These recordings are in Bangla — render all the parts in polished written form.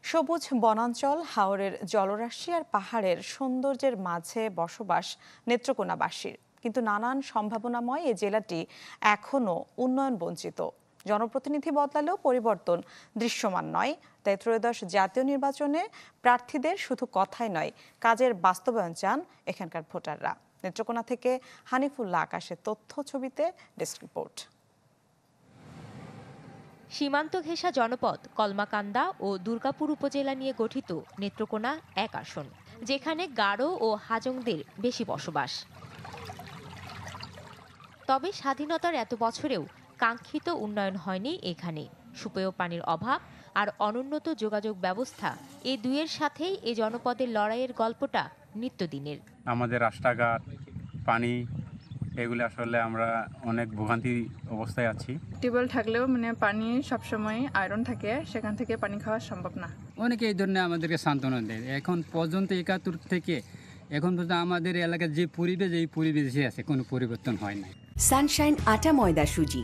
সবুজ বনাঞ্চল, হাওরের জলরাশি আর পাহাড়ের সৌন্দর্যের মাঝে বসবাস নেত্রকোনাবাসীর। কিন্তু নানান সম্ভাবনাময় এই জেলাটি এখনও উন্নয়ন বঞ্চিত। জনপ্রতিনিধি বদলালেও পরিবর্তন দৃশ্যমান নয়। তাই ত্রয়োদশ জাতীয় নির্বাচনে প্রার্থীদের শুধু কথাই নয়, কাজের বাস্তবায়ন চান এখানকার ভোটাররা। নেত্রকোনা থেকে হানিফুল্লাহ আকাশের তথ্য ছবিতে ডেস্ক রিপোর্ট। সীমান্ত ঘেঁষা জনপদ কলমাকান্দা ও দুর্গাপুর উপজেলা নিয়ে গঠিত নেত্রকোনা এক আসন, যেখানে গারো ও হাজংদের বেশি বসবাস। তবে স্বাধীনতার এত বছরেও কাঙ্ক্ষিত উন্নয়ন হয়নি এখানে। সুপেয় পানির অভাব আর অনুন্নত যোগাযোগ ব্যবস্থা, এই দুইয়ের সাথেই এ জনপদের লড়াইয়ের গল্পটা নিত্যদিনের। আমাদের রাস্তাঘাট, পানি, এগুলো আসলে আমরা অনেক ভোগান্তি অবস্থায় আছি। টিউবওয়েল থাকলেও পানি সবসময় আয়রন থাকে, সেখান থেকে পানি খাওয়া সম্ভব না। অনেকে এই ধরনের আমাদেরকে সান্ত্বনা দেয়। এখন পর্যন্ত ৭১ থেকে এখন পর্যন্ত আমাদের এলাকার যে পরিবেশ, এই পরিবেশে আছে, কোনো পরিবর্তন হয় না। সানশাইন আটা ময়দা সুজি,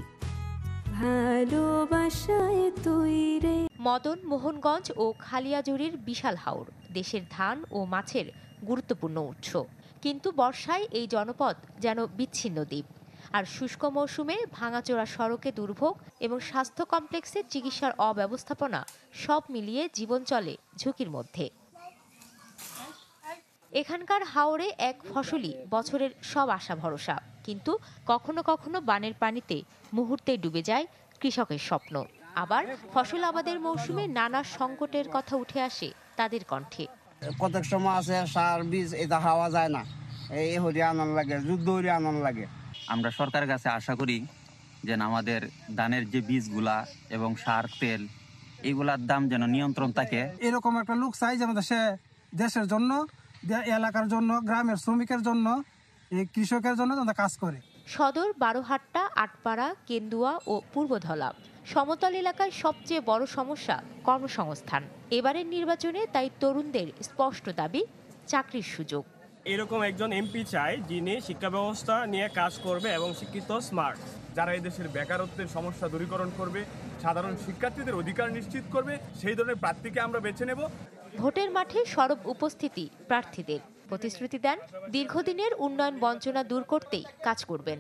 ভালোবাসায় তৈরি। মদন মোহনগঞ্জ ও খালিয়াজুড়ির বিশাল হাওর দেশের ধান ও মাছের গুরুত্বপূর্ণ উৎস। কিন্তু বর্ষায় এই জনপদ যেন বিচ্ছিন্ন দ্বীপ। আর শুষ্ক মৌসুমে ভাঙাচোরা সড়কে দুর্ভোগ এবং স্বাস্থ্য কমপ্লেক্সের চিকিৎসার অব্যবস্থাপনা, সব মিলিয়ে জীবন চলে ঝুঁকির মধ্যে। এখানকার হাওরে এক ফসলি বছরের সব আশা ভরসা, কিন্তু কখনো কখনো বানের পানিতে মুহূর্তে ডুবে যায় কৃষকের স্বপ্ন। আবার ফসল আবাদের মৌসুমে নানা সংকটের কথা উঠে আসে তাদের কণ্ঠে। কতক সময় আছে সার বীজ এটা খাওয়া যায় না, এই হরিয়া আনন্দ লাগে, যুদ্ধ হরিয়া আনন্দ লাগে। আমরা সরকারের কাছে আশা করি যেন আমাদের ধানের যে বীজগুলা এবং সার, তেল, এইগুলার দাম যেন নিয়ন্ত্রণ থাকে। এরকম একটা লোক চাই যেন দেশের জন্য, এলাকার জন্য, গ্রামের শ্রমিকের জন্য, এই কৃষকের জন্য কাজ করে। সদর, বারোহাট্টা, আটপাড়া, কেন্দুয়া ও পূর্বধলা সমতল এলাকায় সবচেয়ে বড় সমস্যা কর্মসংস্থান। এবারের নির্বাচনে তাই তরুণদের স্পষ্ট দাবি চাকরির সুযোগ। এরকম একজন এমপি চাই যিনি শিক্ষা ব্যবস্থা নিয়ে কাজ করবে এবং শিক্ষিত, স্মার্ট, যারা এই দেশের বেকারত্বের সমস্যা দূরীকরণ করবে, সাধারণ শিক্ষার্থীদের অধিকার নিশ্চিত করবে, সেই ধরনের প্রার্থীকে আমরা বেছে নেব। ভোটের মাঠে সরব উপস্থিতি প্রার্থীদের প্রতিশ্রুতি দেন দীর্ঘদিনের উন্নয়ন বঞ্চনা দূর করতেই কাজ করবেন।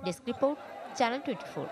Desk report, channel 24।